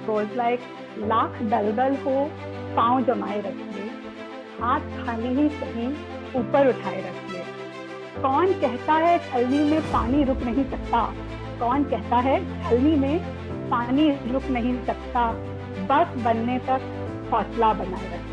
goes like, lakh दलदल हो पांव जमाए रख ले, हाथ खाली ही सही ऊपर उठाए रख ले। कौन कहता है छलनी में पानी रुक नहीं सकता, कौन कहता है छलनी में पानी रुक नहीं सकता, बर्फ बनने तक हौसला बनाए रख।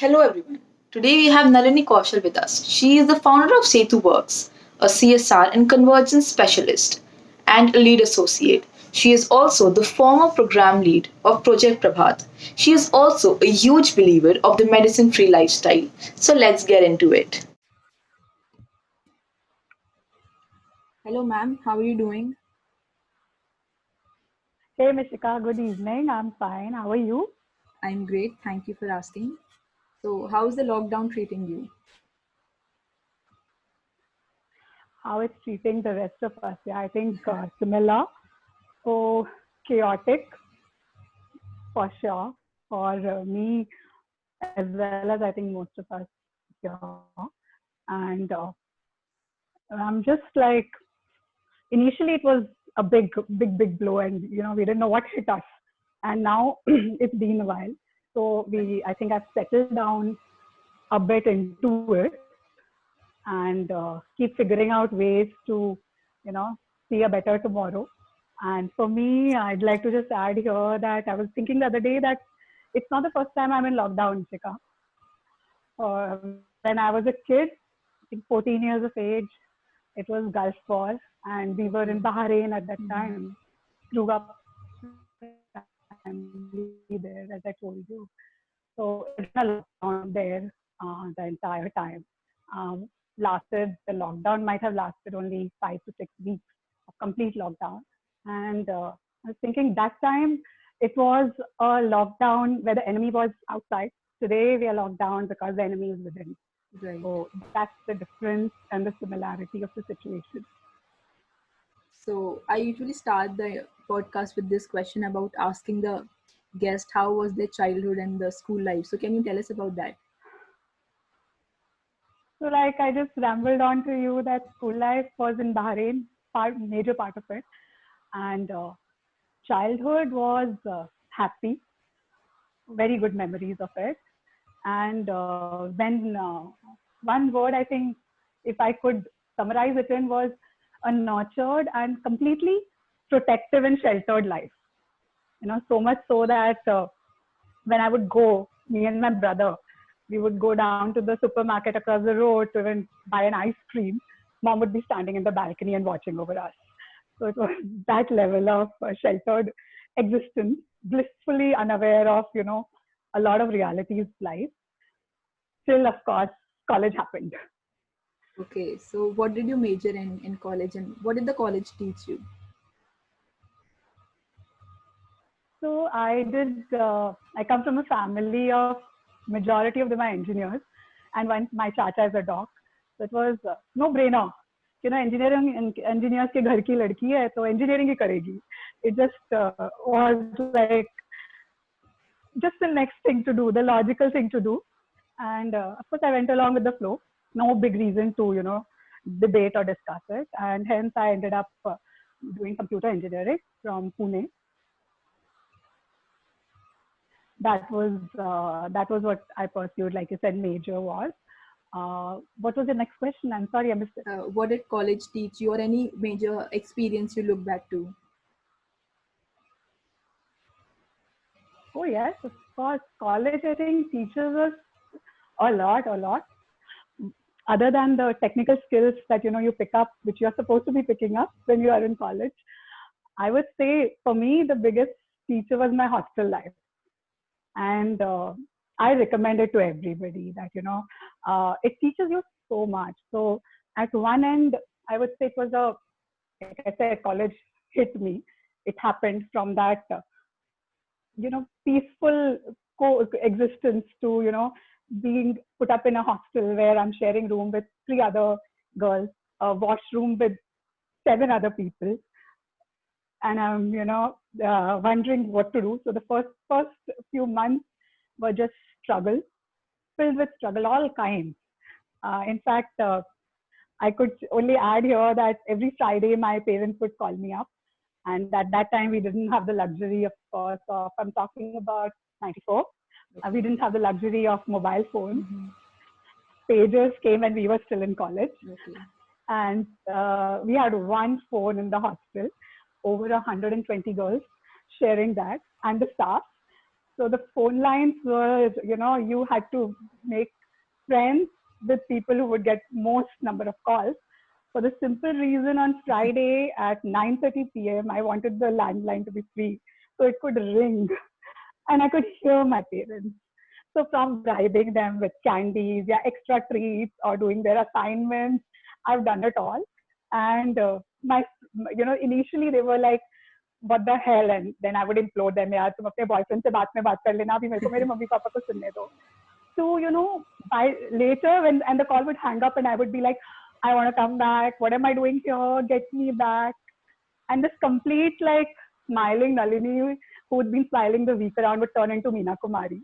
Hello everyone. Today we have Nalini Kaushal with us. She is the founder of Setu Works, a CSR and convergence specialist and a lead associate. She is also the former program lead of Project Prabhat. She is also a huge believer of the medicine free lifestyle. So let's get into it. Hello ma'am, how are you doing? Hey Mishika, good evening. I'm fine. How are you? I'm great, thank you for asking. So how is the lockdown treating you? How it's treating the rest of us? Yeah, I think similar. So chaotic for sure for me as well as I think most of us here. And I'm just like, initially it was a big blow, and we didn't know what hit us. And now it's been a while, so I think I've settled down a bit into it, and keep figuring out ways to, you know, see a better tomorrow. And for me, I'd like to just add here that I was thinking the other day that it's not the first time I'm in lockdown, Chika. When I was a kid, I think 14 years of age, it was Gulf War, and we were in Bahrain at that time. Grew up family there, as I told you. So it's a lockdown there the entire time. The lockdown might have lasted only 5 to 6 weeks of complete lockdown. And I was thinking that time it was a lockdown where the enemy was outside. Today we are locked down because the enemy is within. Right. So that's the difference and the similarity of the situation. So I usually start the podcast with this question about asking the guest how was their childhood and the school life. So can you tell us about that? So like I just rambled on to you that school life was in Bahrain, major part of it. And childhood was happy, very good memories of it. And when one word I think, if I could summarize it in, was a nurtured and completely protective and sheltered life. So much so that when I would go, me and my brother, we would go down to the supermarket across the road to even buy an ice cream. Mom would be standing in the balcony and watching over us. So it was that level of sheltered existence, blissfully unaware of, a lot of realities life. Till, of course, college happened. Okay, so what did you major in college and what did the college teach you? So I come from a family of majority of them are engineers, and my chacha is a doc. So it was no brainer. Engineers के घर की लड़की है तो engineering ही करेगी. It just was like just the next thing to do, the logical thing to do. And of course, I went along with the flow. No big reason to, debate or discuss it. And hence, I ended up doing computer engineering from Pune. That was what I pursued. Like you said, major was. What was the next question? I'm sorry, I missed it. What did college teach you or any major experience you look back to? Oh yes, of course. College, I think, teaches us a lot. Other than the technical skills that you pick up, which you're supposed to be picking up when you are in college, I would say for me the biggest teacher was my hostel life, and I recommend it to everybody that it teaches you so much. So at one end, I would say it was like I said, college hit me. It happened from that peaceful coexistence to being put up in a hostel where I'm sharing room with 3 other girls, a washroom with 7 other people, and I'm, wondering what to do. So the first few months were just struggle, filled with struggle, all kinds. In fact, I could only add here that every Friday my parents would call me up, and at that time we didn't have the luxury, of course, of, I'm talking about 94. We didn't have the luxury of mobile phones. Mm-hmm. Pagers came when we were still in college. Okay. And we had one phone in the hostel, over 120 girls sharing that, and the staff. So the phone lines were, you had to make friends with people who would get most number of calls. For the simple reason, on Friday at 9:30 p.m., I wanted the landline to be free so it could ring and I could hear my parents. So from bribing them with candies, yeah, extra treats, or doing their assignments, I've done it all. And initially they were like, what the hell? And then I would implore them, यार तुम अपने boyfriend से बात कर लेना, अभी मेरे को मेरे मम्मी पापा को सुनने दो. So, by later and the call would hang up and I would be like, I want to come back. What am I doing here? Get me back. And this complete like smiling Nalini, who had been smiling the week around, would turn into Meena Kumari.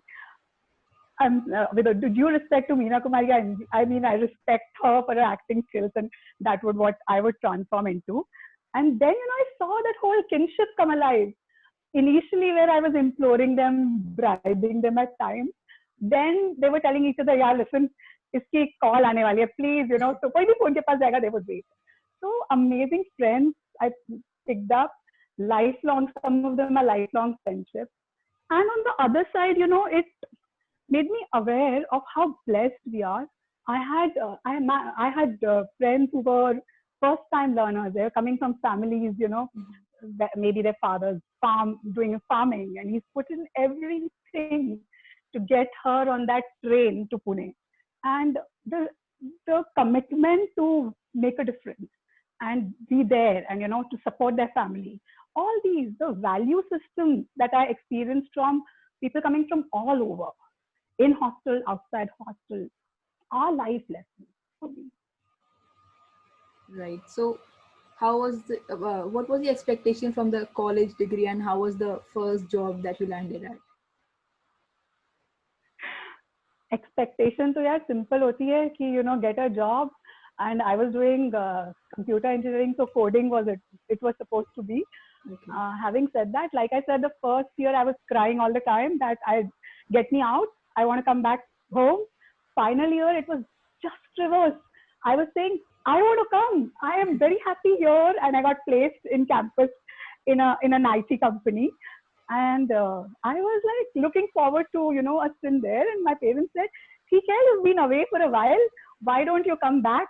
And with a due respect to Meena Kumari, I mean, I respect her for her acting skills, and that would what I would transform into. And then, I saw that whole kinship come alive. Initially, where I was imploring them, bribing them at times, then they were telling each other, yeah, listen, iski call aane wali hai, please, so koi bhi phone ke paas jayega, they would wait. So amazing friends I picked up, lifelong, some of them are lifelong friendships. And on the other side, it made me aware of how blessed we are. I had friends who were first time learners. They were coming from families, maybe their father's doing farming, and he's put in everything to get her on that train to Pune. And the commitment to make a difference and be there and, to support their family. All these, the value system that I experienced from people coming from all over, in hostel, outside hostel, are life lessons for me. Right. So, how was what was the expectation from the college degree, and how was the first job that you landed at? Expectation to yaar simple hoti hai ki, get a job. And I was doing computer engineering, so coding was it was supposed to be. Okay. Having said that, like I said, the first year I was crying all the time that get me out. I want to come back home. Final year, it was just reverse. I was saying, I want to come. I am very happy here. And I got placed in campus in an IT company. And I was like looking forward to, a stint there. And my parents said, "Theek hai, you've been away for a while. Why don't you come back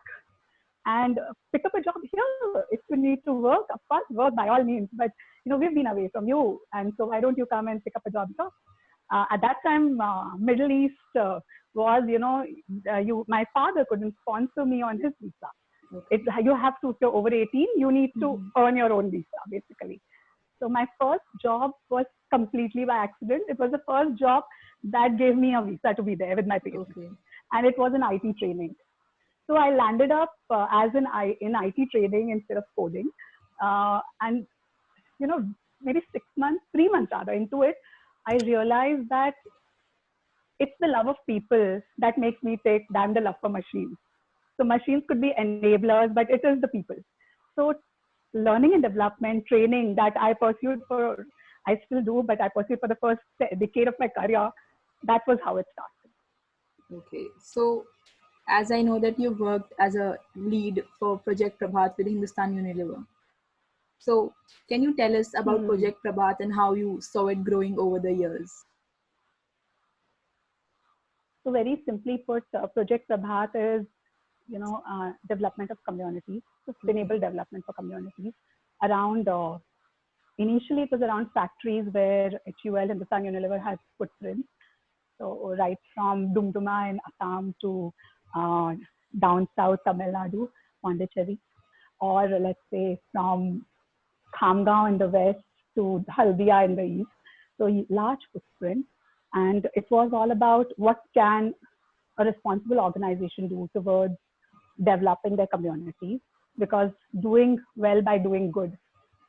and pick up a job here? If you need to work, of course, work by all means. But, we've been away from you. And so why don't you come and pick up a job here?" At that time, Middle East was, my father couldn't sponsor me on his visa. Okay. You have to, if you're over 18, you need to earn your own visa, basically. So my first job was completely by accident. It was the first job that gave me a visa to be there with my parents. Okay. And it was an IT training. So I landed up as in IT training instead of coding. And, maybe 3 months rather into it, I realized that it's the love of people that makes me take than the love for machines. So machines could be enablers, but it is the people. So learning and development, training that I pursued I still do, but I pursued for the first decade of my career. That was how it started. Okay. So as I know that you worked as a lead for Project Prabhat with Hindustan Unilever. So can you tell us about Project Prabhat and how you saw it growing over the years? So very simply put, Project Prabhat is, development of communities, sustainable development for communities around, initially it was around factories where HUL, Hindustan Unilever, has footprints. So right from Dumduma in Assam to down south Tamil Nadu, Pondicherry, or let's say from Khamgaon in the west to Haldia in the east. So large footprint. And it was all about what can a responsible organization do towards developing their communities, because doing well by doing good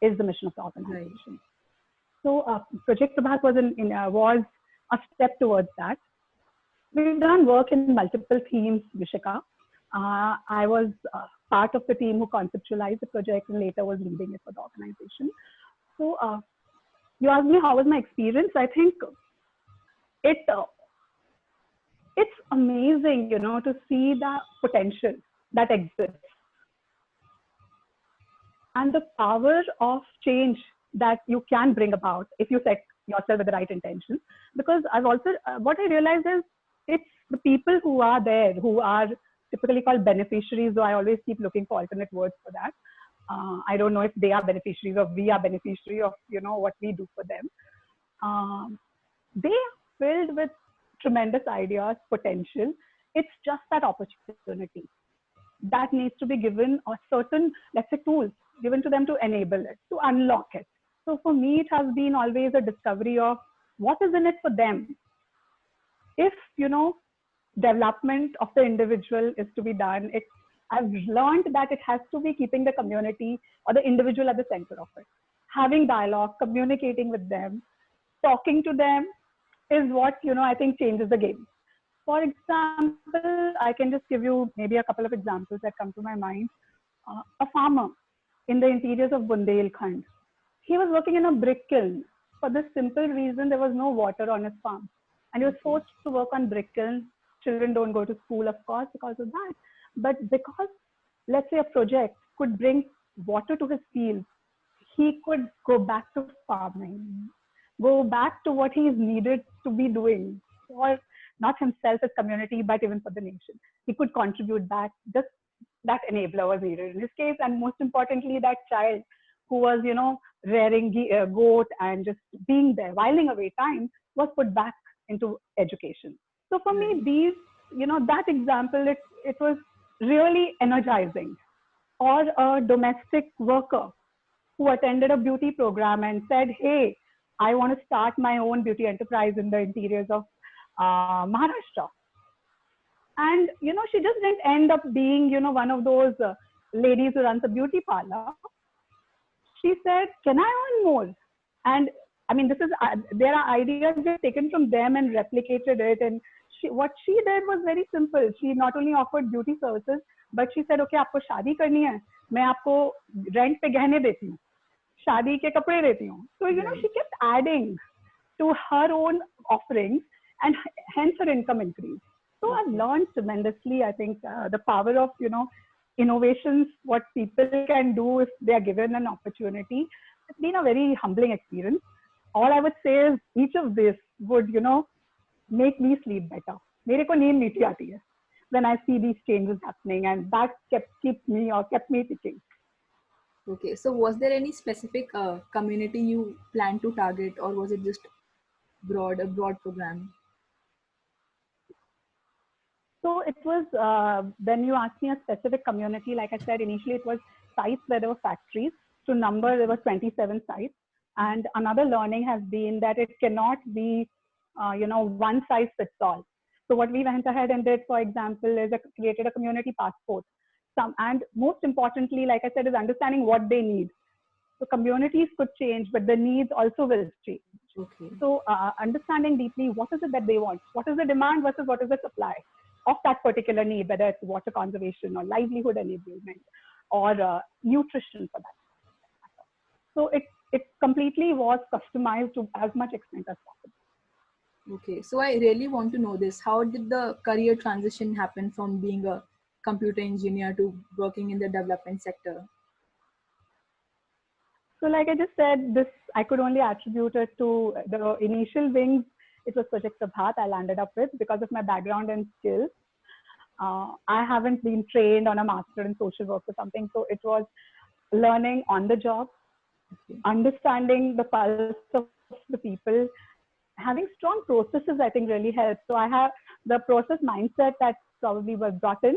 is the mission of the organization. So Project Prabhat was a step towards that. We've done work in multiple themes, Vishaka. I was part of the team who conceptualized the project and later was leading it for the organization. So you asked me how was my experience. I think it's amazing, to see the potential that exists and the power of change that you can bring about if you set yourself with the right intention. Because what I realized is it's the people who are there who are typically called beneficiaries, though I always keep looking for alternate words for that. I don't know if they are beneficiaries or we are beneficiary of, what we do for them. They are filled with tremendous ideas, potential. It's just that opportunity that needs to be given a certain, let's say, tools given to them to enable it, to unlock it. So for me, it has been always a discovery of what is in it for them. If, development of the individual is to be done, I've learned that it has to be keeping the community or the individual at the center of it. Having dialogue, communicating with them, talking to them is what, I think changes the game. For example, I can just give you maybe a couple of examples that come to my mind. A farmer in the interiors of Bundelkhand, he was working in a brick kiln for the simple reason there was no water on his farm. And he was forced to work on brick kiln. Children don't go to school, of course, because of that. But because, let's say, a project could bring water to his fields, he could go back to farming, go back to what he is needed to be doing for not himself, his community, but even for the nation. He could contribute back. Just that enabler was needed in his case. And most importantly, that child who was, rearing goat and just being there, whiling away time, was put back into education. So for me, these, that example, it was really energizing. Or a domestic worker who attended a beauty program and said, hey, I want to start my own beauty enterprise in the interiors of Maharashtra. And, she just didn't end up being, one of those ladies who runs a beauty parlor. She said, can I earn more? And I mean, there are ideas just taken from them and replicated it. And what she did was very simple. She not only offered beauty services, but she said, okay, आपको शादी करनी है, मैं आपको rent पे गहने देती हूँ, शादी के कपड़े देती हूँ. So, she kept adding to her own offerings and hence her income increased. So I've learned tremendously, I think, the power of, innovations, what people can do if they are given an opportunity. It's been a very humbling experience. All I would say is each of this would, make me sleep better. मेरे को नींद मीठी आती है when I see these changes happening, and that kept me thinking. Okay, so was there any specific community you plan to target, or was it just a broad program? So it was, when you asked me a specific community, like I said, initially it was sites where there were factories. To number, there were 27 sites. And another learning has been that it cannot be, one size fits all. So what we went ahead and did, for example, is created a community passport. And most importantly, like I said, is understanding what they need. So communities could change, but the needs also will change. Okay. So understanding deeply what is it that they want, what is the demand versus what is the supply of that particular need, whether it's water conservation or livelihood enablement or nutrition for that. So it completely was customized to as much extent as possible. Okay, so I really want to know this. How did the career transition happen from being a computer engineer to working in the development sector? So like I just said, this I could only attribute it to the initial wings. It was Project Prabhat I landed up with because of my background and skills. I haven't been trained on a master in social work or something. So it was learning on the job, understanding the pulse of the people, having strong processes, I think really helps. So I have the process mindset that probably was brought in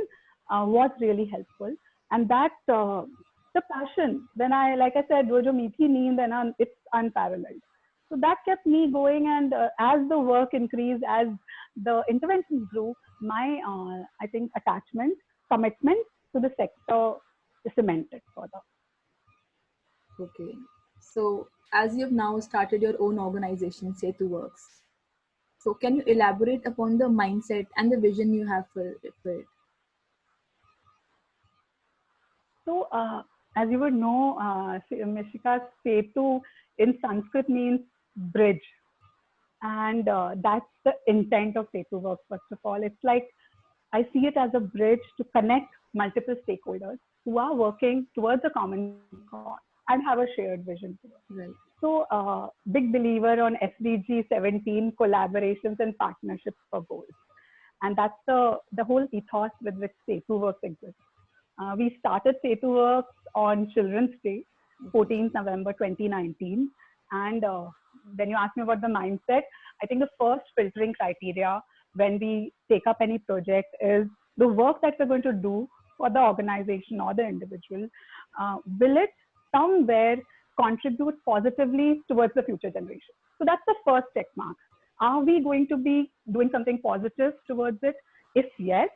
was really helpful. And that, the passion, then like I said, wo jo meethi neend hai na, it's unparalleled. So that kept me going. And as the work increased, as the interventions grew, my, I think, attachment, commitment to the sector is cemented further. Okay. So, as you have now started your own organization, Setu Works, so can you elaborate upon the mindset and the vision you have for it? So, as you would know, Mishika, Setu in Sanskrit means bridge. And that's the intent of Setu Works, first of all. It's like I see it as a bridge to connect multiple stakeholders who are working towards a common cause and have a shared vision. Right. So, big believer on SDG 17 collaborations and partnerships for goals. And that's the whole ethos with which Setu Works exists. We started Setu Works on Children's Day, 14th November 2019. And when you ask me about the mindset, I think the first filtering criteria when we take up any project is the work that we're going to do for the organization or the individual. Will it somewhere contribute positively towards the future generation? So that's the first check mark. Are we going to be doing something positive towards it? If yes,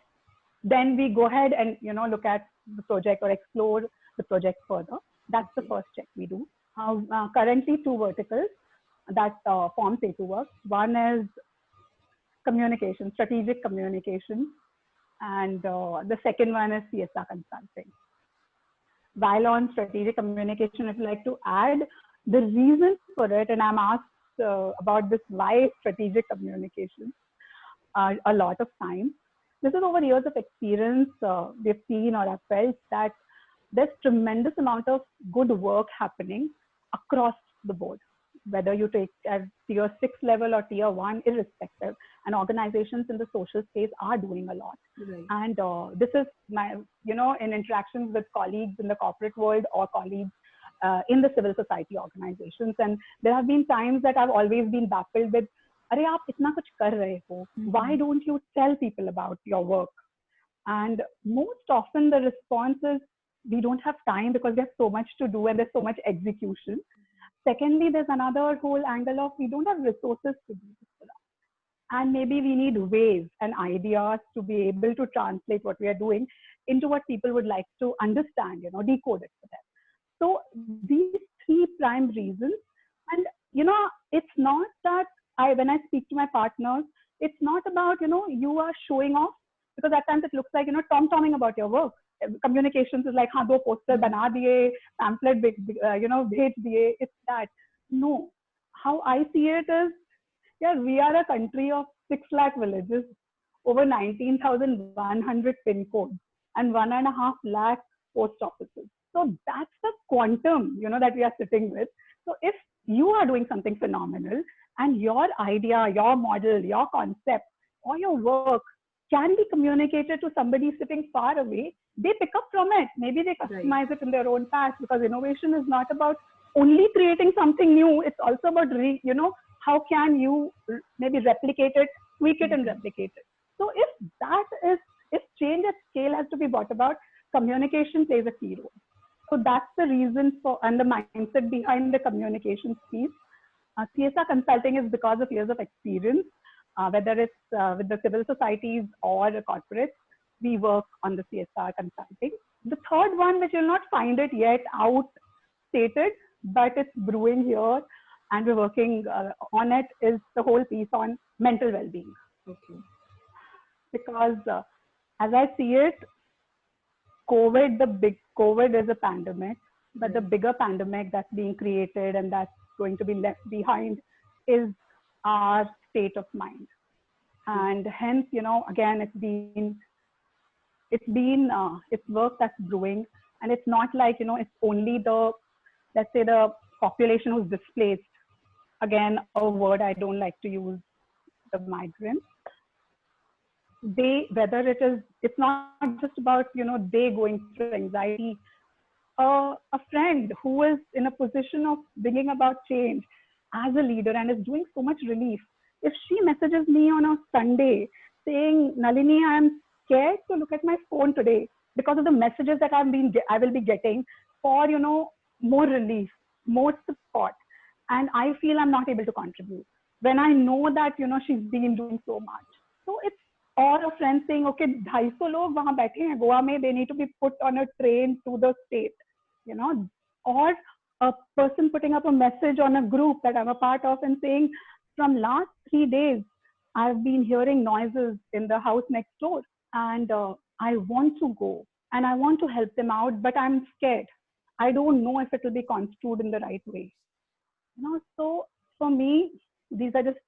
then we go ahead and look at the project or explore the project further. That's the first check we do. Currently, two verticals that form Setu Works. One is communication, strategic communication, and the second one is CSR consulting. While on strategic communication, if you like to add the reason for it, and I'm asked about this why strategic communication a lot of times. This is over years of experience we've seen or have felt that there's tremendous amount of good work happening across the board, whether you take at tier 6 level or tier 1, irrespective. And organizations in the social space are doing a lot. Right. And this is my, in interactions with colleagues in the corporate world or colleagues in the civil society organizations. And there have been times that I've always been baffled with, अरे आप इतना कुछ कर रहे हो, why don't you tell people about your work? And most often the response is, we don't have time because there's so much to do and there's so much execution. Secondly, there's another whole angle of we don't have resources to do this. And maybe we need ways and ideas to be able to translate what we are doing into what people would like to understand, decode it for them. So these three prime reasons. And, it's not that when I speak to my partners, it's not about, you are showing off, because at times it looks like, tom-tomming about your work. Communications is like, हाँ, 2 poster bana diye, pamphlet, bhej diye. It's that. No. How I see it is, yeah, we are a country of 6 lakh villages, over 19,100 pin codes, and 1.5 lakh post offices. So that's the quantum, that we are sitting with. So if you are doing something phenomenal and your idea, your model, your concept, or your work can be communicated to somebody sitting far away, they pick up from it. Maybe they customize it in their own path, because innovation is not about only creating something new. It's also about, how can you maybe replicate it, tweak it and replicate it. So if change at scale has to be brought about, communication plays a key role. So that's the reason for and the mindset behind the communications piece. CSR consulting is because of years of experience, whether it's with the civil societies or the corporates. We work on the CSR consulting. The third one, which you'll not find it yet out stated, but it's brewing here, and we're working on it, is the whole piece on mental well-being. Okay. Because as I see it, COVID is a pandemic, but the bigger pandemic that's being created and that's going to be left behind is our state of mind. And hence, again, it's work that's brewing, and it's not like, it's only let's say the population who's displaced. Again, a word I don't like to use, the migrants. It's not just about, they going through anxiety. A friend who is in a position of bringing about change as a leader and is doing so much relief, if she messages me on a Sunday saying, Nalini, I am scared to look at my phone today because of the messages that I will be getting for, more relief, more support, and I feel I'm not able to contribute. When I know that, she's been doing so much. So it's, or a friend saying, okay, 250 log wahan baithe hain Goa mein, they need to be put on a train to the state, or a person putting up a message on a group that I'm a part of and saying, from last 3 days, I've been hearing noises in the house next door, and I want to go and I want to help them out, but I'm scared. I don't know if it will be construed in the right way. So for me, these are just,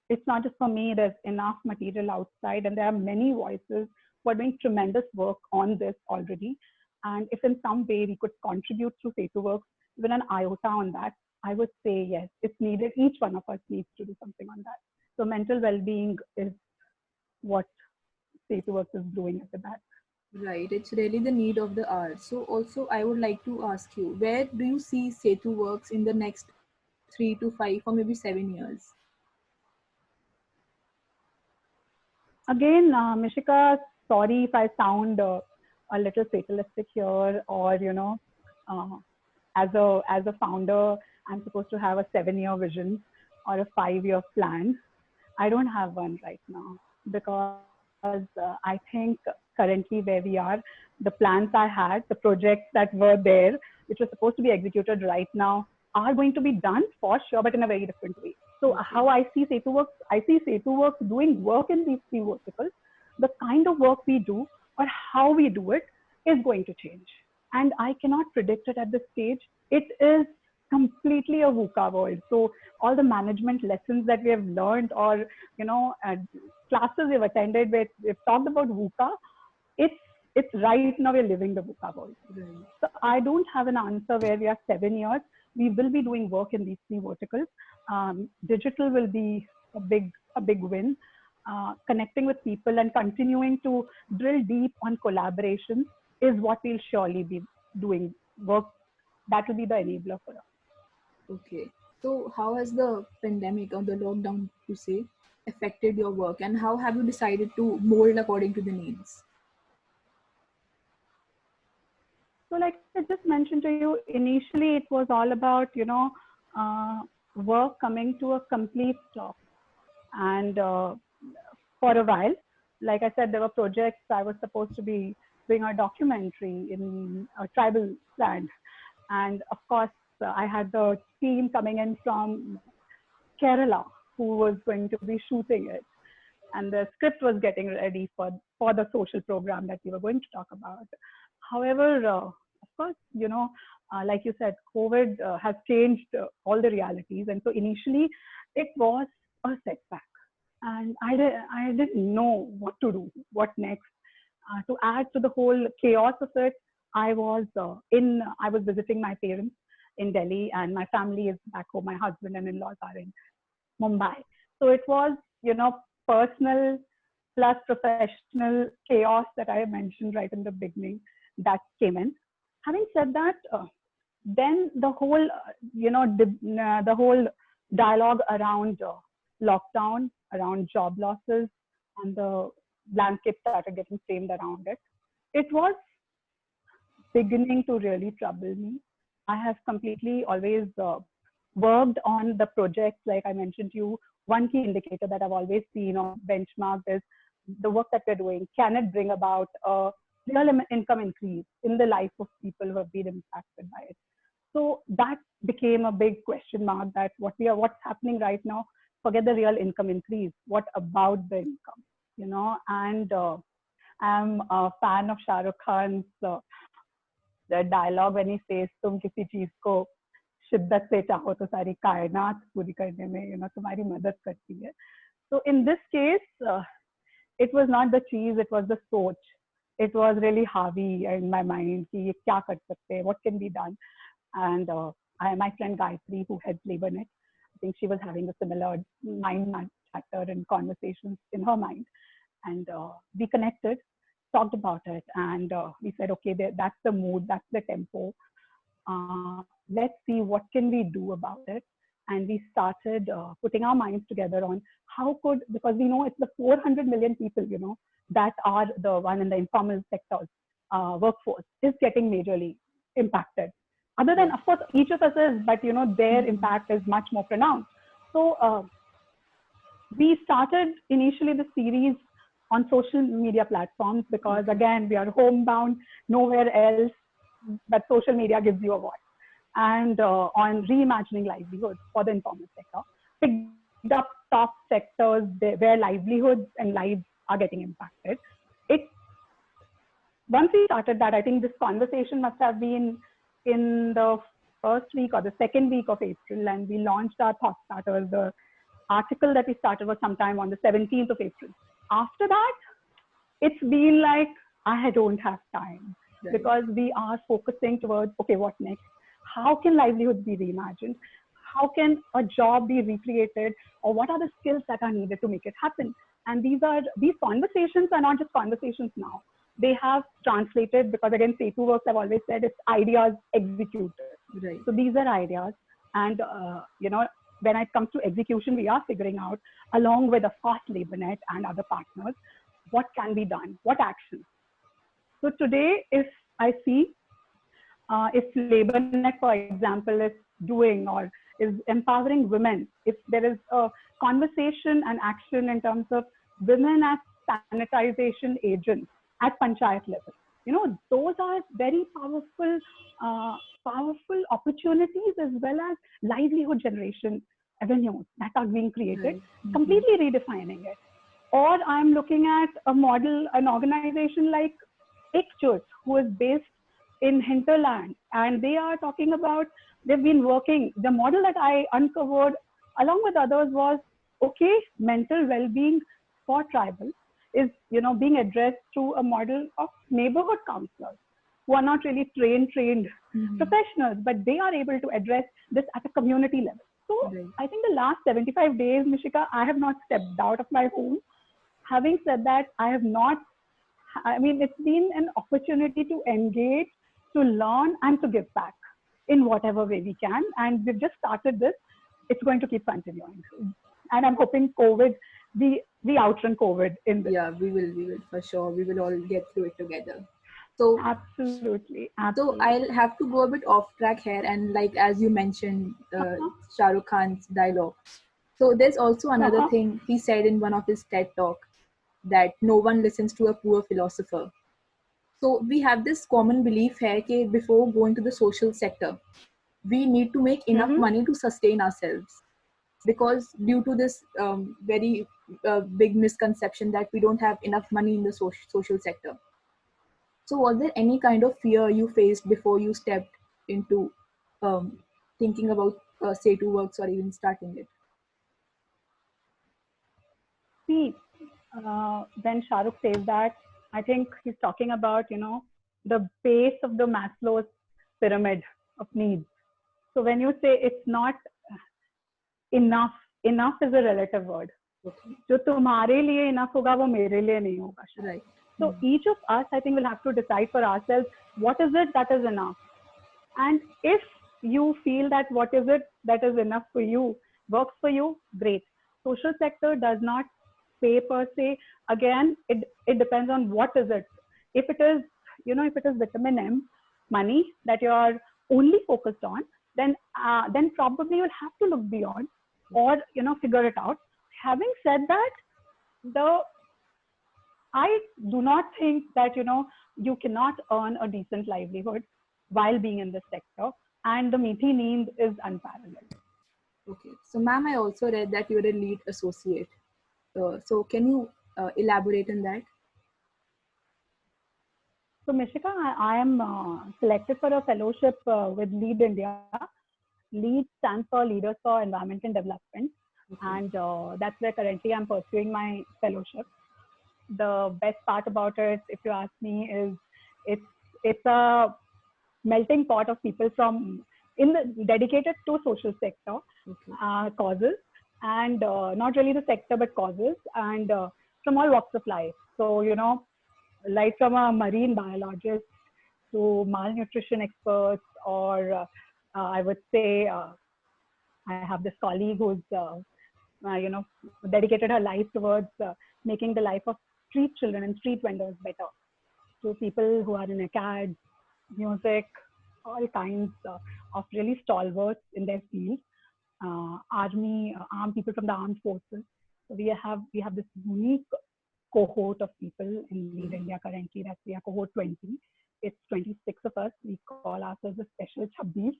it's not just for me, there's enough material outside, and there are many voices who are doing tremendous work on this already. And if in some way we could contribute through SetuWorks, even an iota on that, I would say yes, it's needed. Each one of us needs to do something on that. So mental well-being is what SetuWorks is doing at the back. Right, it's really the need of the hour. So also I would like to ask you, where do you see Setu works in the next 3 to 5 or maybe 7 years? Again, Mishika, sorry if I sound a little fatalistic here, or uh, as a founder, I'm supposed to have a 7-year vision or a 5-year plan. I don't have one right now because I think currently where we are, the plans I had, the projects that were there, which were supposed to be executed right now, are going to be done for sure, but in a very different way. So how I see SetuWorks doing work in these three verticals. The kind of work we do or how we do it is going to change. And I cannot predict it at this stage. It is completely a VUCA world. So all the management lessons that we have learned, or classes we've attended where we've talked about VUCA, it's right now we're living the VUCA world. Right. So I don't have an answer where we are 7 years. We will be doing work in these three verticals. Digital will be a big win. Connecting with people and continuing to drill deep on collaboration is what we'll surely be doing work. That will be the enabler for us. Okay. So how has the pandemic or the lockdown, to say, affected your work, and how have you decided to mold according to the needs? So, like I just mentioned to you, initially it was all about, uh, work coming to a complete stop. And for a while, like I said, there were projects. I was supposed to be doing a documentary in a tribal land. And of course, I had the team coming in from Kerala who was going to be shooting it. And the script was getting ready for the social program that we were going to talk about. However, of course, like you said, COVID has changed all the realities, and so initially it was a setback, and I didn't know what to do, what next. To add to the whole chaos of it, I was visiting my parents in Delhi, and my family is back home. My husband and in-laws are in Mumbai. So it was, personal plus professional chaos that I mentioned right in the beginning that came in. Having said that, then the whole, the whole dialogue around lockdown, around job losses, and the landscape started getting framed around it. It was beginning to really trouble me. I have completely always worked on the projects, like I mentioned to you. One key indicator that I've always seen or benchmarked is the work that we're doing. Can it bring about a real income increase in the life of people who have been impacted by it? So that became a big question mark, that what's happening right now. Forget the real income increase. What about the income? And I'm a fan of Shah Rukh Khan's the dialogue when he says, तुम किसी चीज को शिद्दत से चाहो तो सारी कायनात पूरी करने में तुम्हारी मदद करती है. So in this case, it was not the cheese, it was the soch. It was really heavy in my mind कि ये क्या कर सकते हैं, what can be done. And my friend Gayatri, who heads LabourNet, I think she was having a similar mind chatter and conversations in her mind. And we connected, talked about it, and we said, okay, that's the mood, that's the tempo. Let's see what can we do about it. And we started putting our minds together on because we know it's the 400 million people, that are the one in the informal sectors, workforce is getting majorly impacted. Other than, of course, each of us is, but their impact is much more pronounced. So we started initially the series on social media platforms because, again, we are homebound, nowhere else, but social media gives you a voice. and on reimagining livelihoods for the informal sector. Picked up top sectors where livelihoods and lives are getting impacted. It Once we started that, I think this conversation must have been in the first week or the second week of April, and we launched our thought starters. The article that we started was sometime on the 17th of April. After that, it's been like I don't have time, Right. because we are focusing towards, okay, what next? How can livelihoods be reimagined? How can a job be recreated? Or what are the skills that are needed to make it happen? And these conversations are not just conversations now. They have translated, because again, Setu Works, I've always said, it's ideas executed. Right. So these are ideas. And, when it comes to execution, we are figuring out, along with a fast labor net and other partners, what can be done, what actions. So today, if I see, if LabourNet, for example, is doing or is empowering women, if there is a conversation and action in terms of women as sanitization agents at panchayat level, those are very powerful opportunities, as well as livelihood generation avenues that are being created, Right. completely redefining it. Or I'm looking at a model, an organization like Ikchut, who is based in hinterland, and they are talking about, they've been working, the model that I uncovered along with others was, okay, mental well-being for tribal is being addressed through a model of neighborhood counselors who are not really trained professionals, but they are able to address this at a community level. So Right. I think the last 75 days, Nishika, I have not stepped out of my home. Having said that, it's been an opportunity to engage, to learn, and to give back in whatever way we can. And we've just started this. It's going to keep continuing. And I'm hoping we outrun COVID in this. Yeah, we will for sure. We will all get through it together. So, Absolutely. so Absolutely. I'll have to go a bit off track here, and like as you mentioned, Shah Rukh Khan's dialogue. So there's also another thing he said in one of his TED talk, that no one listens to a poor philosopher. So we have this common belief here that before going to the social sector, we need to make enough money to sustain ourselves, because due to this very big misconception that we don't have enough money in the social sector. So was there any kind of fear you faced before you stepped into thinking about Setu Works or even starting it? See, when Shah Rukh says that, I think he's talking about, the base of the Maslow's pyramid of needs. So when you say it's not enough, enough is a relative word. Okay. जो तुम्हारे लिए enough होगा वो मेरे लिए नहीं होगा शायद. Right. So each of us, I think, will have to decide for ourselves what is it that is enough. And if you feel that what is it that is enough for you works for you, great. Social sector does not pay per se. Again, it depends on what is it. If it is, if it is vitamin M money that you are only focused on, then probably you'll have to look beyond, or figure it out. Having said that, I do not think that you cannot earn a decent livelihood while being in this sector, and the Meethi need is unparalleled. Okay. So, ma'am, I also read that you're a lead associate. So, can you elaborate on that? So, Mishika, I am selected for a fellowship with Lead India. LEAD stands for Leaders for Environment and Development, and that's where currently I'm pursuing my fellowship. The best part about it, if you ask me, is it's a melting pot of people from dedicated to social sector causes, and not really the sector but causes, and from all walks of life. So right from a marine biologist to malnutrition experts, or I would say I have this colleague who's dedicated her life towards making the life of street children and street vendors better. To people who are in acad, music, all kinds of really stalwarts in their field. Army, armed people from the armed forces. So we have this unique cohort of people in Lead India currently. That we are cohort 20. It's 26 of us. We call ourselves the special Chabis.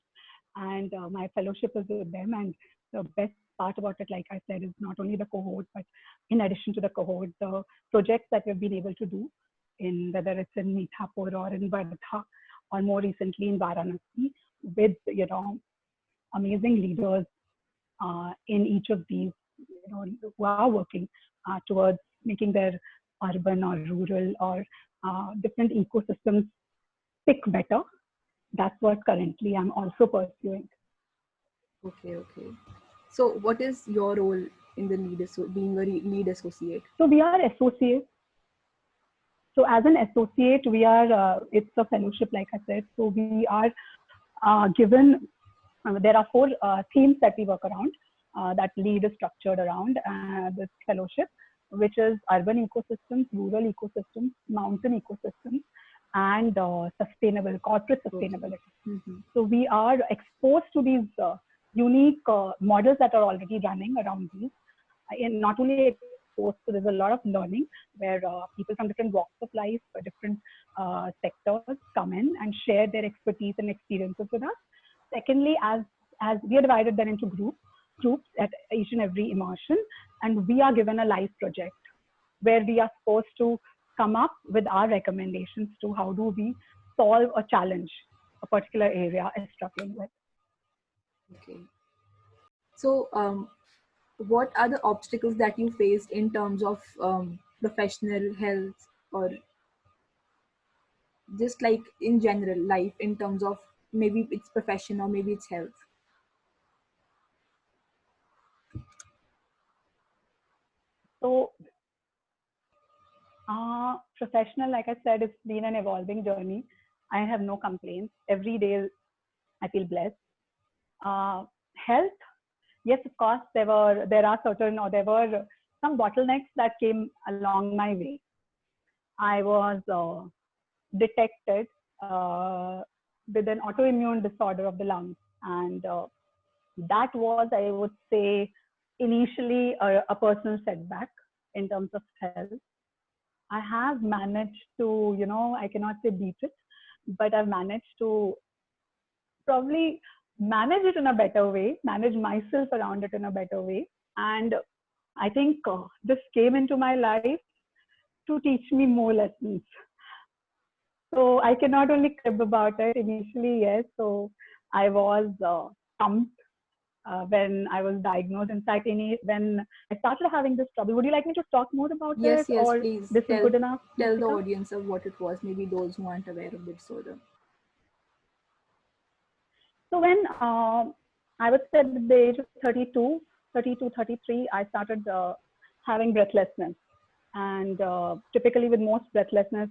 and my fellowship is with them. And the best part about it, like I said, is not only the cohort, but in addition to the cohort, the projects that we've been able to do, in whether it's in Mithapur or in Vardha, or more recently in Varanasi, with amazing leaders in each of these, who are working towards making their urban or rural or different ecosystems pick better. That's what currently I'm also pursuing. Okay, okay. So what is your role in the being a lead associate? So we are associates. So as an associate, we are, it's a fellowship, like I said. So we are given, there are 4 themes that we work around, that lead is structured around this fellowship, which is urban ecosystems, rural ecosystems, mountain ecosystems, and sustainable, corporate sustainability. Mm-hmm. So we are exposed to these unique models that are already running around these. And not only exposed, so there's a lot of learning where people from different walks of life, different sectors come in and share their expertise and experiences with us. Secondly, as we are divided then into groups at each and every immersion, and we are given a live project where we are supposed to come up with our recommendations to how do we solve a challenge a particular area is struggling with. Okay. So, what are the obstacles that you faced in terms of professional health, or just like in general life, in terms of maybe it's profession or maybe it's health? So professional, like I said, it's been an evolving journey. I have no complaints. Every day I feel blessed. Health, yes, of course, there were some bottlenecks that came along my way. I was detected with an autoimmune disorder of the lungs, and that was, I would say, initially a personal setback in terms of health. I have managed to, I cannot say beat it, but I've managed to probably manage it in a better way, manage myself around it in a better way. And I think this came into my life to teach me more lessons. So I cannot only crib about it. Initially, yes. So I was pumped when I was diagnosed. In fact, when I started having this trouble, would you like me to talk more about Yes, it, yes, or please this is good enough? tell the Deepika? audience of what it was, maybe those who aren't aware of the disorder. So when I would say at the age of 32, 33, I started having breathlessness. And typically with most breathlessness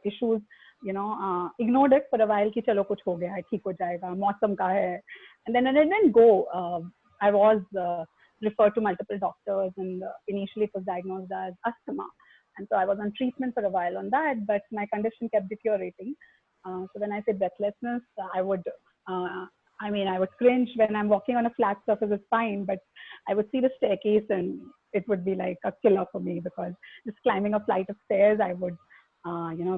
issues, ignored it for a while कि चलो कुछ हो गया है, ठीक हो जाएगा, मौसम का है. And then I didn't go. I was referred to multiple doctors, and initially it was diagnosed as asthma. And so I was on treatment for a while on that, but my condition kept deteriorating. So when I say breathlessness, I would cringe when I'm walking on a flat surface, it's fine, but I would see the staircase and it would be like a killer for me, because just climbing a flight of stairs, I would,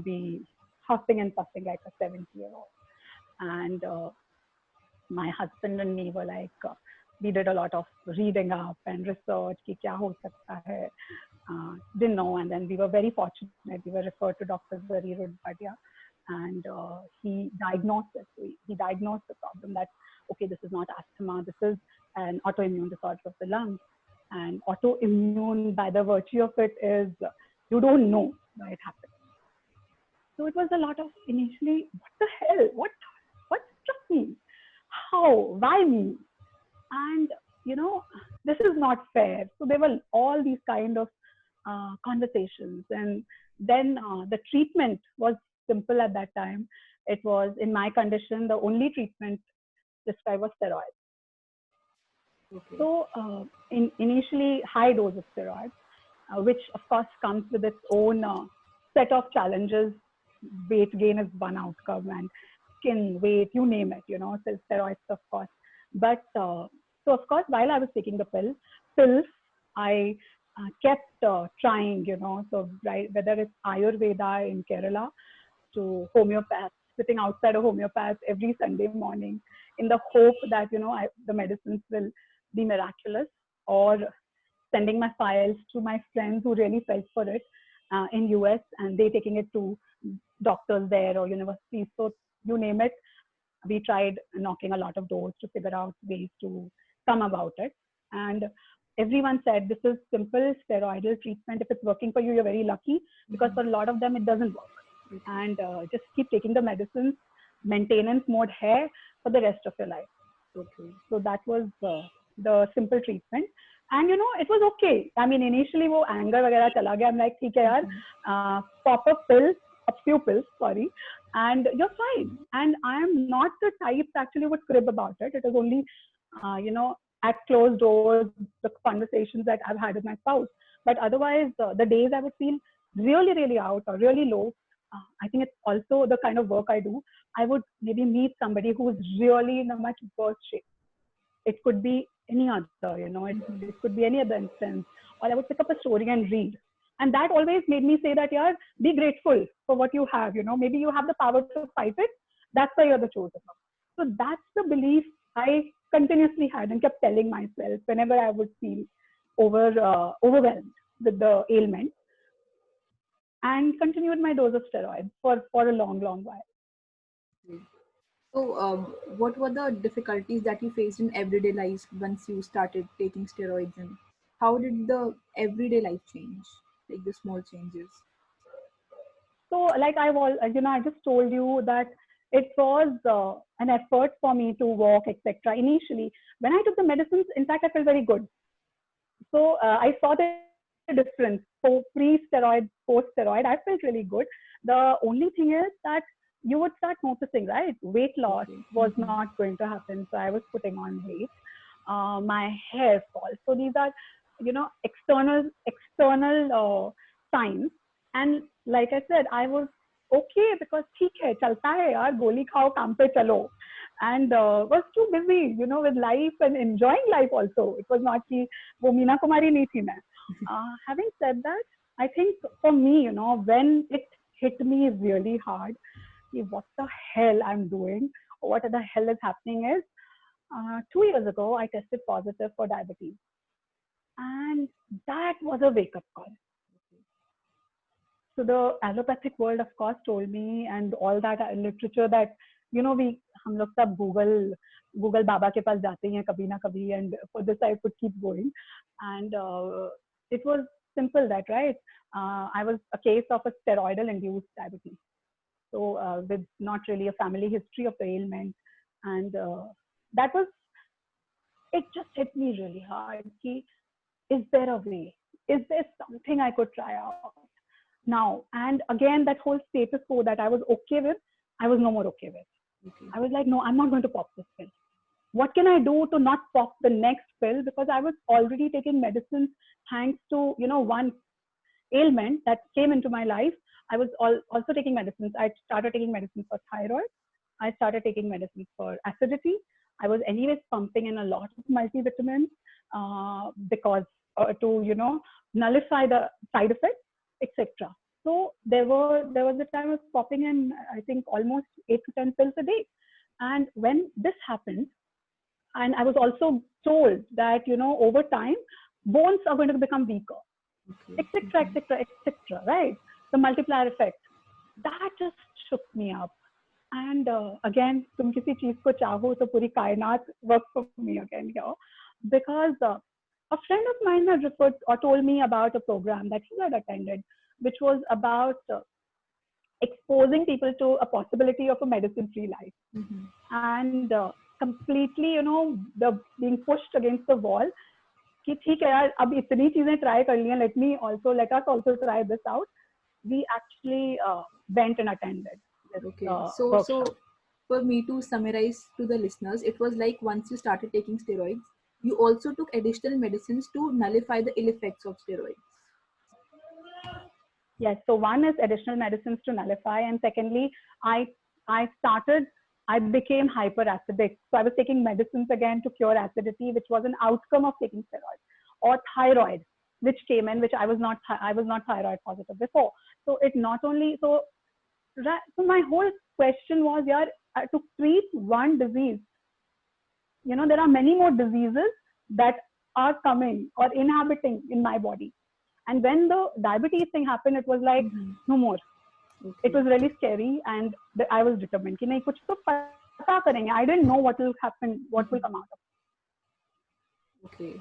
be huffing and puffing like a 70-year-old. And my husband and me were like, we did a lot of reading up and research, ki kya ho sakta hai. Didn't know, and then we were very fortunate. We were referred to Dr. Zarir Bhatia, and he diagnosed it. He diagnosed the problem that, okay, this is not asthma, this is an autoimmune disorder of the lungs. And autoimmune, by the virtue of it, is you don't know why it happened. So it was a lot of initially, what the hell? What struck me? How? Why me? And this is not fair. So there were all these kind of conversations, and then the treatment was simple at that time. It was, in my condition, the only treatment prescribed was steroids. Okay. So initially high dose of steroids, which of course comes with its own set of challenges. Weight gain is one outcome, and skin, weight, you name it, so steroids, of course. But so of course, while I was taking the pills, I kept trying, so right, whether it's Ayurveda in Kerala to homeopath sitting outside a homeopath every Sunday morning in the hope that, the medicines will be miraculous, or sending my files to my friends who really felt for it in US, and they taking it to doctors there or universities. So you name it, we tried knocking a lot of doors to figure out ways to come about it. And everyone said, this is simple steroidal treatment. If it's working for you, you're very lucky, because for a lot of them, it doesn't work. And just keep taking the medicines. Maintenance mode hai for the rest of your life. Okay. So that was the simple treatment. And it was okay. I mean, initially वो anger वगैरह चला गया. I'm like, ठीक है यार, pop a pill, a few pills, sorry, and you're fine. And I am not the type that actually would crib about it. It is only, at closed doors, the conversations that I've had with my spouse. But otherwise, the days I would feel really, really out or really low, I think it's also the kind of work I do. I would maybe meet somebody who's really in a much worse shape. It could be any other, it could be any other instance. Or I would pick up a story and read. And that always made me say that, yeah, be grateful for what you have. Maybe you have the power to fight it. That's why you're the chosen one. So that's the belief I continuously had and kept telling myself whenever I would feel overwhelmed with the ailment, and continued my dose of steroids for a long, long while. So, what were the difficulties that you faced in everyday life once you started taking steroids, and how did the everyday life change, like the small changes? So, like I just told you that it was an effort for me to walk, etc. Initially, when I took the medicines, in fact, I felt very good. So I saw the difference. So pre-steroid, post-steroid, I felt really good. The only thing is that you would start noticing, right? Weight loss was not going to happen. So I was putting on weight. My hair fall. So these are, external signs. And like I said, I was okay because ठीक है, चलता है यार, गोली खाओ, काम पे चलो. And was too busy, with life and enjoying life also. It was not कि वो मीना कुमारी नहीं थी मैं. Having said that, I think for me, when it hit me really hard, what the hell I'm doing, what the hell is happening is, 2 years ago, I tested positive for diabetes. And that was a wake-up call. So the allopathic world, of course, told me, and all that literature that, हम लोग सब Google बाबा के पास जाते हैं कभी ना कभी, and for this I could keep going. And it was simple that, right? I was a case of a steroidal induced diabetes. So with not really a family history of the ailment. And it just hit me really hard. Is there a way? Is there something I could try out now? And again, that whole status quo that I was okay with, I was no more okay with. Okay. I was like, no, I'm not going to pop this pill. What can I do to not pop the next pill? Because I was already taking medicines thanks to, one ailment that came into my life. I was also taking medicines. I started taking medicines for thyroid. I started taking medicines for acidity. I was anyways pumping in a lot of multivitamins because to, nullify the side effects, etc. So there was a time I was popping in, I think, almost 8 to 10 pills a day. And when this happened, and I was also told that, over time, bones are going to become weaker, etc., etc., etc., right? The multiplier effect. That just shook me up. And again, तुम किसी चीज को चाहो तो पूरी कायनात works for me again here. Because a friend of mine had referred or told me about a program that he had attended, which was about exposing people to a possibility of a medicine-free life. And completely, the being pushed against the wall. कि ठीक है यार, अब इतनी चीजें try कर ली हैं, let us also try this out. We actually went and attended. Okay. So for me to summarize to the listeners, it was like once you started taking steroids, you also took additional medicines to nullify the ill effects of steroids. Yes. So one is additional medicines to nullify, and secondly, I became hyperacidic. So I was taking medicines again to cure acidity, which was an outcome of taking steroids, or thyroid, which came in, which I was not thyroid positive before. So it not only Right. So my whole question was, yeah, to treat one disease, there are many more diseases that are coming or inhabiting in my body. And when the diabetes thing happened, it was like, Mm-hmm. no more. It Okay. was really scary, and I was determined कि नहीं कुछ तो पता करेंगे. I didn't know what will happen, what will Mm-hmm. come out of Okay.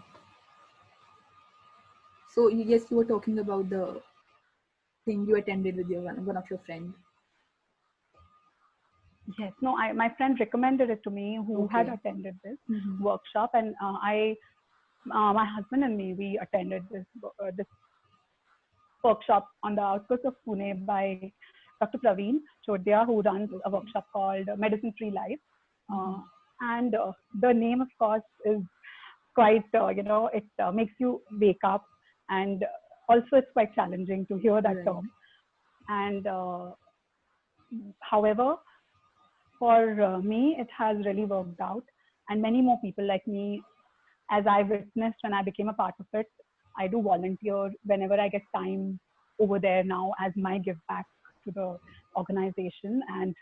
So yes, you were talking about the thing you attended with your one of your friends. it. Yes, no, my friend recommended it to me who had Okay. attended this Mm-hmm. workshop, and my husband and me, we attended this workshop on the outskirts of Pune by Dr. Praveen Chodia, who runs a Okay. workshop called Medicine Free Life. Mm-hmm. And the name, of course, is quite, it makes you wake up. And also, it's quite challenging to hear that Right. term. And however, for me, it has really worked out. And many more people like me, as I witnessed when I became a part of it, I do volunteer whenever I get time over there now as my give back to the organization and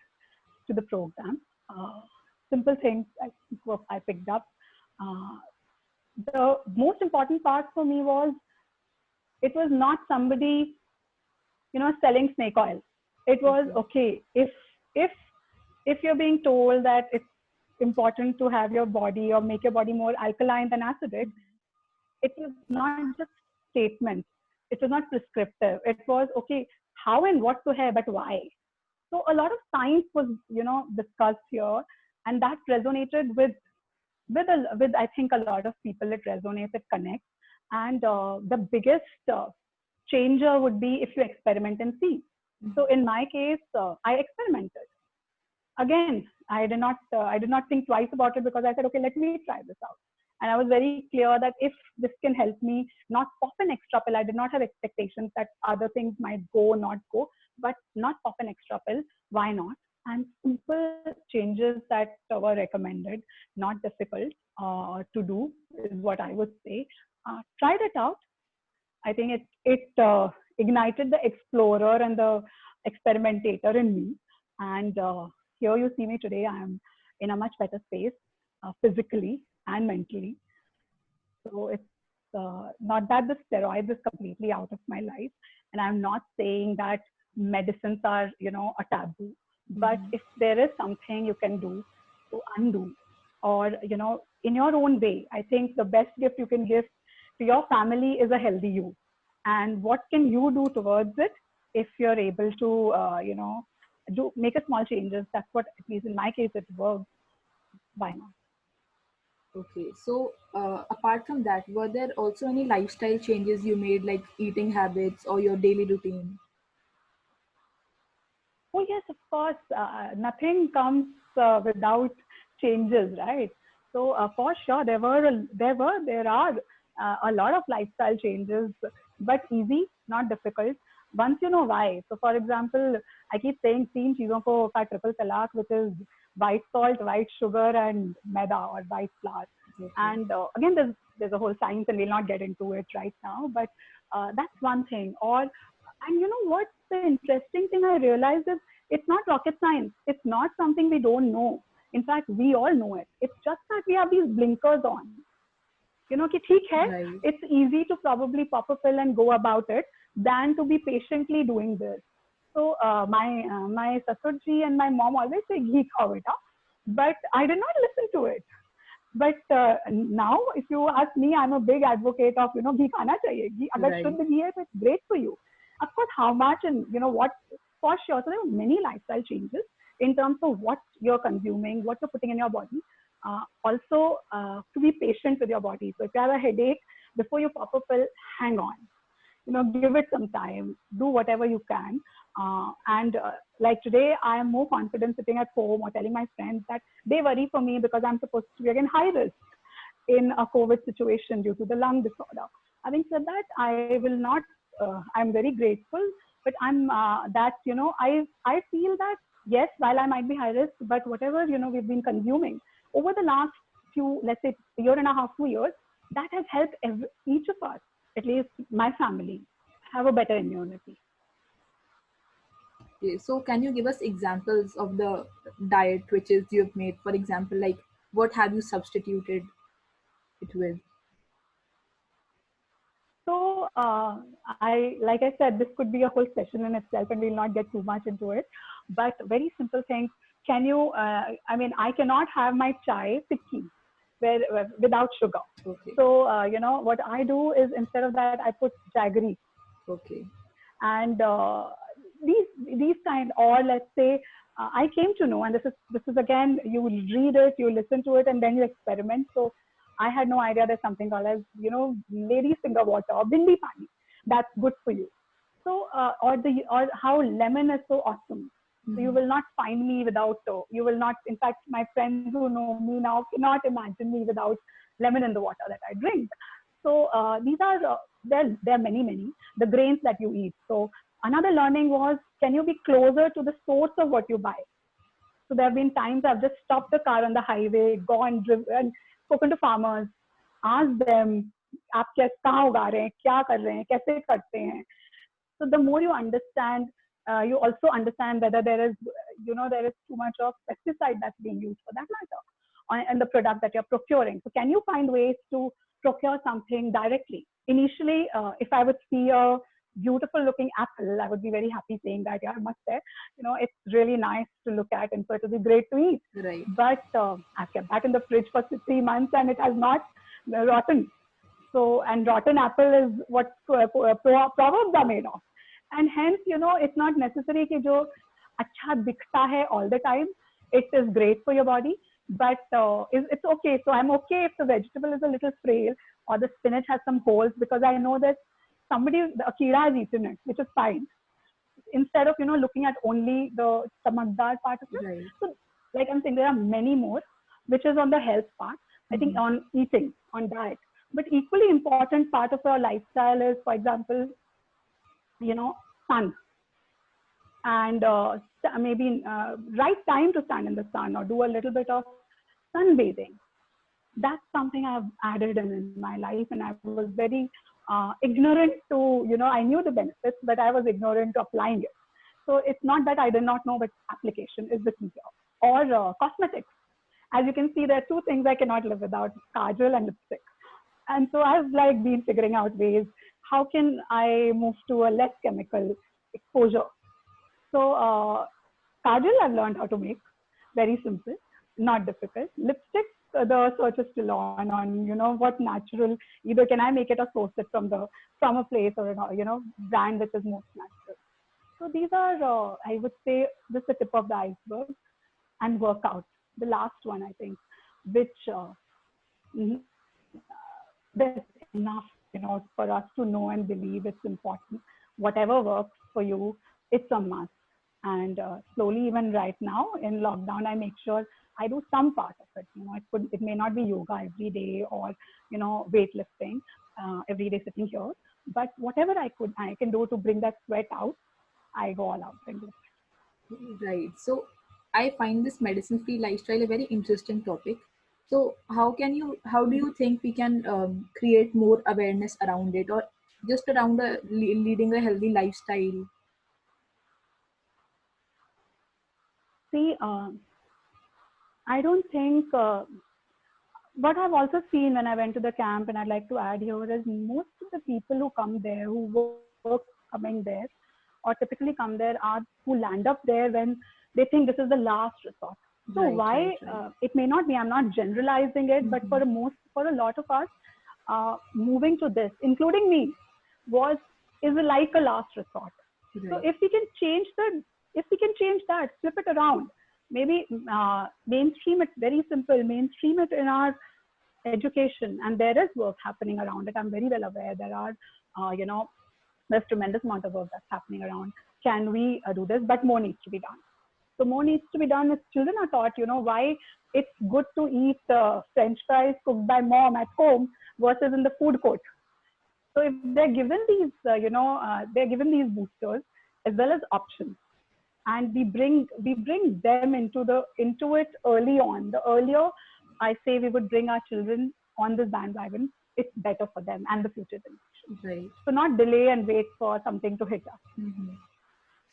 to the program. Uh, Simple things I picked up. Uh, the most important part for me was it was not somebody, selling snake oil. It was Okay. okay if if you're being told that it's important to have your body or make your body more alkaline than acidic, it was not just statements. It was not prescriptive. It was okay, how and what to have, but why. So a lot of science was, discussed here, and that resonated with I think a lot of people. It resonates, it connects, and the biggest changer would be if you experiment and see. So Mm-hmm. in my case, I experimented. Again, I did not think twice about it because I said, okay, let me try this out. And I was very clear that if this can help me not pop an extra pill, I did not have expectations that other things might go, not go, but not pop an extra pill. Why not? And simple changes that were recommended, not difficult to do, is what I would say. Tried it out. I think it ignited the explorer and the experimentator in me. And here you see me today. I am in a much better space, physically and mentally. So it's not that the steroids is completely out of my life, and I'm not saying that medicines are, a taboo. But Mm-hmm. if there is something you can do to undo, or in your own way, I think the best gift you can give to your family is a healthy you. And what can you do towards it if you're able to, do make a small changes? That's what, at least in my case, it works. Why not? Okay. So apart from that, were there also any lifestyle changes you made, like eating habits or your daily routine? Oh yes, of course. Nothing comes without changes, right? So for sure, there are a lot of lifestyle changes, but easy, not difficult. Once you know why. So for example, I keep saying तीन चीजों को का triple talaq, which is white salt, white sugar, and maida or white flour. Okay. And again, there's a whole science, and we'll not get into it right now. But that's one thing. And you know what? The interesting thing I realized is it's not rocket science. It's not something we don't know. In fact, we all know it. It's just that we have these blinkers on. कि ठीक है, Right. it's easy to probably pop a pill and go about it than to be patiently doing this. So my Sasurji and my mom always say ghee khao beta, but I did not listen to it. But now, if you ask me, I'm a big advocate of ghee khana chahiye. Ghee, agar Right. shuddh ghee hai, so it's great for you. Of course, how much and what, for sure. So there are many lifestyle changes in terms of what you're consuming, what you're putting in your body. Also, to be patient with your body. So if you have a headache, before you pop a pill, hang on. Give it some time. Do whatever you can. And like today, I am more confident sitting at home or telling my friends that they worry for me because I'm supposed to be again high risk in a COVID situation due to the lung disorder. Having said that, I will not. I'm very grateful, but I'm that I feel that yes, while I might be high risk, but whatever we've been consuming over the last few, let's say, year and a half, 2 years, that has helped each of us, at least my family, have a better immunity. Okay, so can you give us examples of the diet switches you've made? For example, like what have you substituted it with? So, like I said, this could be a whole session in itself, and we'll not get too much into it. But very simple things. Can you? I cannot have my chai tikki without sugar. Okay, So, what I do is instead of that, I put jaggery okay, and these kind, or let's say, I came to know, and this is again, you read it, you listen to it, and then you experiment. So I had no idea there's something called as ladies finger water or bindi pani that's good for you. So or how lemon is so awesome. So you hmm, will not find me without, you will not, in fact, my friends who know me now cannot imagine me without lemon in the water that I drink. So these are, there are many, the grains that you eat. So another learning was, can you be closer to the source of what you buy? So there have been times I've just stopped the car on the highway, gone, driven, spoken to farmers, asked them, आप कहाँ उगा रहे हैं, क्या कर रहे हैं, कैसे करते हैं. So the more you understand, you also understand whether there is too much of pesticide that's being used for that matter, and the product that you're procuring. So can you find ways to procure something directly? Initially, if I would see a beautiful looking apple, I would be very happy saying that, yeah, I must say, it's really nice to look at, and so it will be great to eat. right. But I've kept that in the fridge for 3 months and it has not rotten. So, and rotten apple is what proverbs are made of. And hence, it's not necessary कि जो अच्छा दिखता है all the time, it is great for your body, but it's okay. So I'm okay if the vegetable is a little frail or the spinach has some holes, because I know that a kira has eaten it, which is fine. Instead of, looking at only the stamakdar part of it. Right. So, like I'm saying, there are many more, which is on the health part. I think Mhm. on eating, on diet. But equally important part of our lifestyle is, for example, sun, and maybe right time to stand in the sun or do a little bit of sunbathing. That's something I've added in my life, and I was very ignorant to, I knew the benefits, but I was ignorant to applying it. So it's not that I did not know, but application is the key here. Or cosmetics. As you can see, there are two things I cannot live without: kajal and lipstick. And so I've like been figuring out ways, how can I move to a less chemical exposure. So kajal I've learned how to make, very simple, not difficult. Lipstick, the search is still on what natural. Either can I make it or source it from a place, or brand which is most natural. So these are, I would say, just the tip of the iceberg. And workout, the last one, I think, which there's enough, for us to know and believe it's important. Whatever works for you, it's a must. And slowly, even right now in lockdown, I make sure I do some part of it. It may not be yoga every day, or weightlifting every day sitting here, but whatever I can do to bring that sweat out, I go all out and do it. Right. So I find this medicine-free lifestyle a very interesting topic. So how do you think we can create more awareness around it, or just around leading a healthy lifestyle? See, I don't think. What I've also seen when I went to the camp, and I'd like to add here, is most of the people who come there, who work coming there, or typically come there, are who land up there when they think this is the last resort. So Right, right, why? right. It may not be. I'm not generalizing it, but Hmm. for a lot of us, moving to this, including me, was is like a last resort. So Right. if we can change that, flip it around, maybe mainstream it, very simple, mainstream it in our education, and there is work happening around it. I'm very well aware there are, there's tremendous amount of work that's happening around. Can we do this? But more needs to be done. So more needs to be done if children are taught, why it's good to eat French fries cooked by mom at home versus in the food court. So if they're given they're given these boosters as well as options, and we bring them into it early on. The earlier I say we would bring our children on this bandwagon, it's better for them and the future generation. Right. So not delay and wait for something to hit us. Hmm.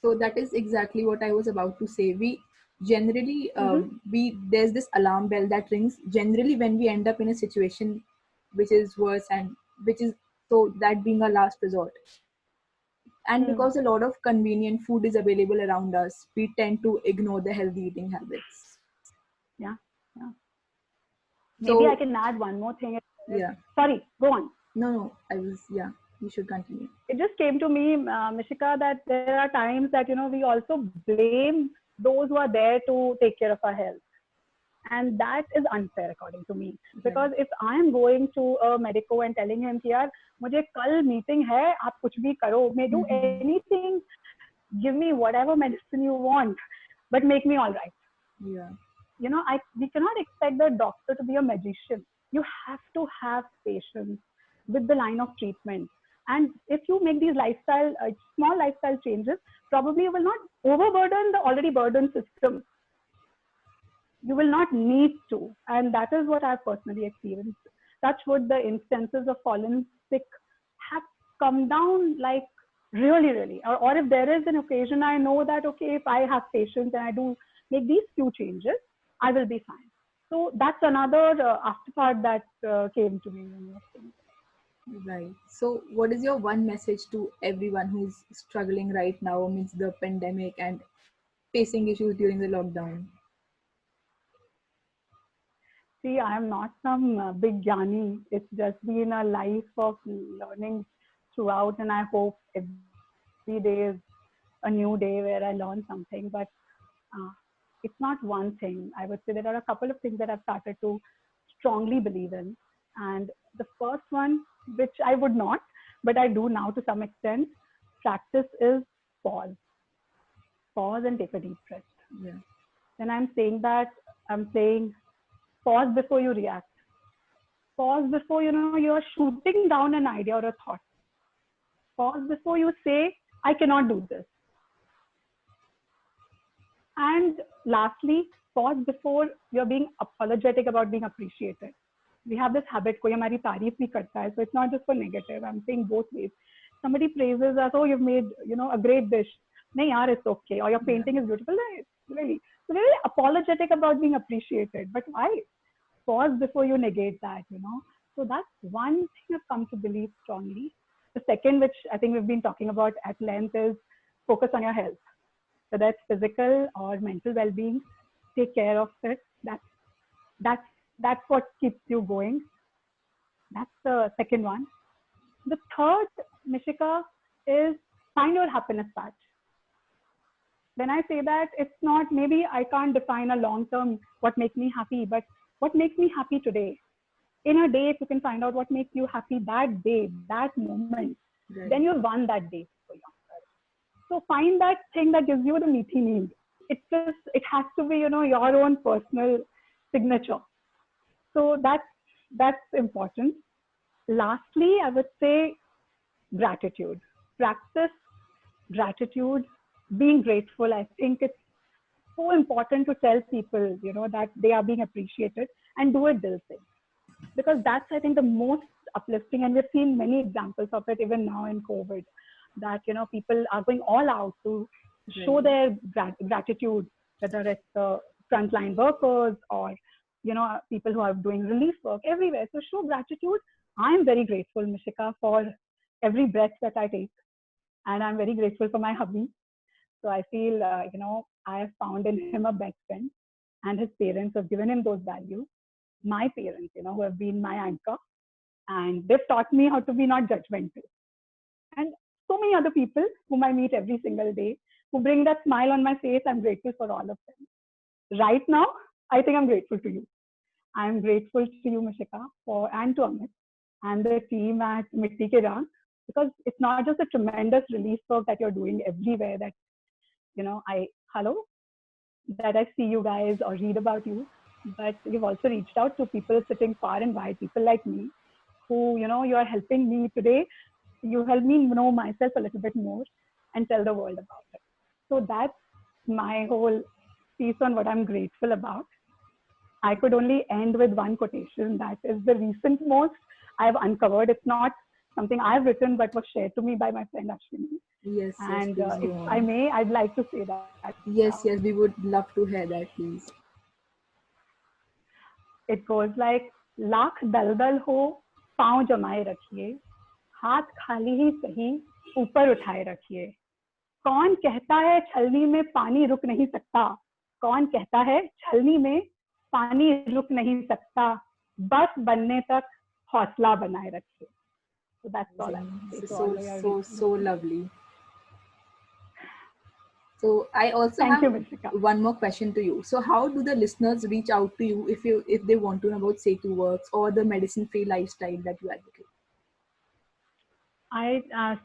So that is exactly what I was about to say. We generally, Mm-hmm. there's this alarm bell that rings generally when we end up in a situation which is worse, and which is, so that being a last resort. And Mm. because a lot of convenient food is available around us, we tend to ignore the healthy eating habits. Yeah. Yeah. Maybe I So can add one more thing. yeah, Sorry, go on. no, yeah, you should continue. It just came to me, Mishika, that there are times that, we also blame those who are there to take care of our health. And that is unfair according to me. Right. Because if I am going to a medico and telling him कि यार मुझे कल meeting है, आप कुछ भी करो, may do Mm-hmm. anything, give me whatever medicine you want, but make me all right. Yeah. We cannot expect the doctor to be a magician. You have to have patience with the line of treatment. And if you make these small lifestyle changes, probably you will not overburden the already burdened system. You will not need to. And that is what I've personally experienced. Touch wood, the instances of fallen sick have come down like really, really. Or if there is an occasion, I know that, okay, if I have patience and I do make these few changes, I will be fine. So that's another after part that came to me when you were saying. Right. So, what is your one message to everyone who's struggling right now amidst the pandemic and facing issues during the lockdown? See, I am not some big Jani. It's just been a life of learning throughout, and I hope every day is a new day where I learn something. But uh, it's not one thing. I would say there are a couple of things that I've started to strongly believe in. And the first one, which I would not, but I do now to some extent, practice is pause. Pause and take a deep breath. Yeah. When I'm saying that, I'm saying pause before you react. Pause before you're shooting down an idea or a thought. Pause before you say, I cannot do this. And lastly, pause before you're being apologetic about being appreciated. We have this habit, koi hamari tareef bhi karta hai, so it's not just for negative. I'm saying both ways. Somebody praises us, oh, you've made, a great dish. No, yaar, it's okay. Or your Yeah. painting is beautiful. Really. So we're really apologetic about being appreciated. But why? Pause before you negate that. So that's one thing I've come to believe strongly. The second, which I think we've been talking about at length, is focus on your health, whether it's physical or mental well-being. Take care of it. That's that's what keeps you going. That's the second one. The third, Mishika, is find your happiness patch. When I say that, it's not, maybe I can't define a long term what makes me happy, but what makes me happy today. In a day, if you can find out what makes you happy that day, that moment, then Right. you've won that day for yourself. So find that thing that gives you the meaty need. It has to be, your own personal signature. So that's important. Lastly, I would say gratitude. Practice gratitude, being grateful. I think it's so important to tell people, that they are being appreciated, and do it dil se. Because that's, I think, the most uplifting. And we've seen many examples of it even now in COVID, that, people are going all out to show Right. their gratitude, whether it's the frontline workers or, people who are doing relief work everywhere. So show gratitude. I'm very grateful, Mishika, for every breath that I take. And I'm very grateful for my hubby. So I feel, I have found in him a best friend, and his parents have given him those values. My parents, who have been my anchor, and they've taught me how to be not judgmental. And so many other people whom I meet every single day who bring that smile on my face. I'm grateful for all of them. Right now, I think I'm grateful to you. I'm grateful to you, Mishika, and to Amit and the team at Mitti Ke Rang, because it's not just a tremendous relief work that you're doing everywhere. That hello, that I see you guys or read about you, but you've also reached out to people sitting far and wide, people like me, who, you are helping me today. You help me know myself a little bit more and tell the world about it. So that's my whole piece on what I'm grateful about. I could only end with one quotation that is the recent most I've uncovered. It's not something I've written but was shared to me by my friend Ashwini. Yes, yes, And please if go I on. may, I'd like to say that. Yes, yes, we would love to hear that, please. It goes like, lakh दलदल हो पांव जमाए रखिए, हाथ खाली ही सही ऊपर उठाए रखिए. कौन कहता है छलनी में पानी रुक नहीं सकता, कौन कहता है छलनी में पानी रुक नहीं सकता, बस बनने तक हौसला बनाए रखिए. So that's all I say to all your So lovely. So I also Thank have you, Mishika. one more question to you. So how do the listeners reach out to you if they want to know about Setu Works or the medicine-free lifestyle that you advocate?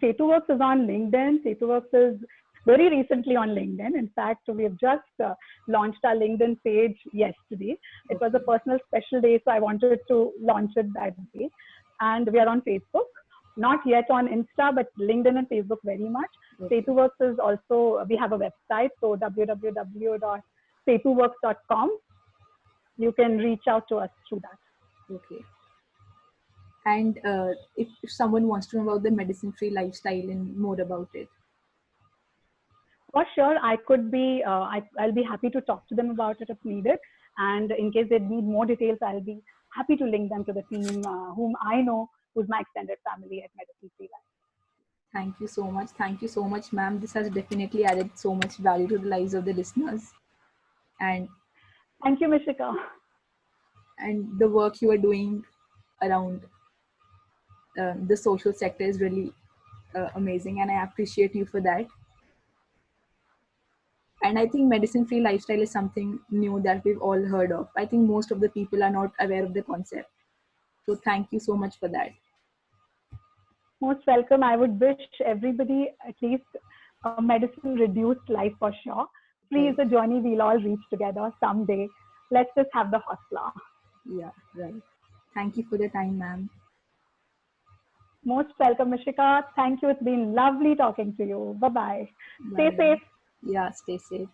Setu Works is on LinkedIn. Setu Works is very recently on LinkedIn. In fact, we have just launched our LinkedIn page yesterday. It was a personal special day, so I wanted to launch it that day. And we are on Facebook. Not yet on Insta, but LinkedIn and Facebook very much. Okay. Setu Works is also, we have a website, so www.setuworks.com. You can reach out to us through that. Okay. And if someone wants to know about the medicine-free lifestyle and more about it. For sure, I could be, I'll be happy to talk to them about it if needed. And in case they need more details, I'll be happy to link them to the team whom I know, who's my extended family at Medicine Free Life. Thank you so much. Thank you so much, ma'am. This has definitely added so much value to the lives of the listeners. And thank you, Mishika. And the work you are doing around the social sector is really amazing, and I appreciate you for that. And I think medicine-free lifestyle is something new that we've all heard of. I think most of the people are not aware of the concept. So thank you so much for that. Most welcome. I would wish everybody at least a medicine-reduced life for sure. Please, a journey we'll all reach together someday. Let's just have the hustler. Yeah, right. Thank you for the time, ma'am. Most welcome, Mishika. Thank you. It's been lovely talking to you. Bye-bye. Stay safe. Yeah, stay safe.